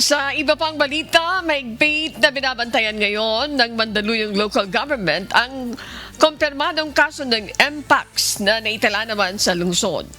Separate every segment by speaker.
Speaker 1: Sa iba pang balita, mahigpit na binabantayan ngayon ng Mandaluyong local government ang kumpirmadong kaso ng Mpox na naitala naman sa lungsod.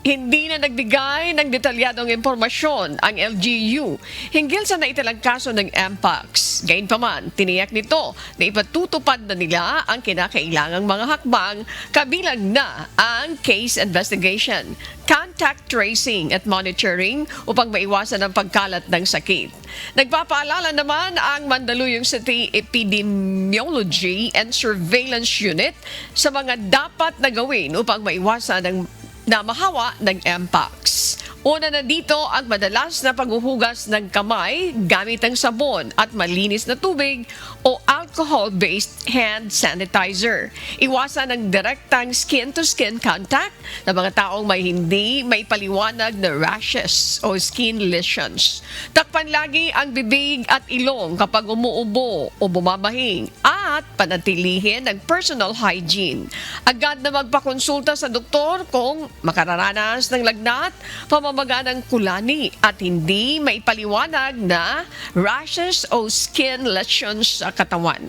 Speaker 1: Hindi na nagbigay ng detalyadong impormasyon ang LGU hinggil sa naitalang kaso ng Mpox. Gayunpaman, tiniyak nito na ipatutupad na nila ang kinakailangang mga hakbang kabilang na ang case investigation, contact tracing at monitoring upang maiwasan ang pagkalat ng sakit. Nagpapaalala naman ang Mandaluyong City Epidemiology and Surveillance Unit sa mga dapat na gawin upang maiwasan ang na mahawa ng Mpox. Una na dito ang madalas na paghuhugas ng kamay gamit ang sabon at malinis na tubig o alcohol-based hand sanitizer. Iwasan ang direktang skin-to-skin contact ng mga taong may paliwanag na rashes o skin lesions. Takpan lagi ang bibig at ilong kapag umuubo o bumabahing at panatilihin ang personal hygiene. Agad na magpakonsulta sa doktor kung makararanas ng lagnat, pamamaga ng kulani at hindi may paliwanag na rashes o skin lesions sa katawan.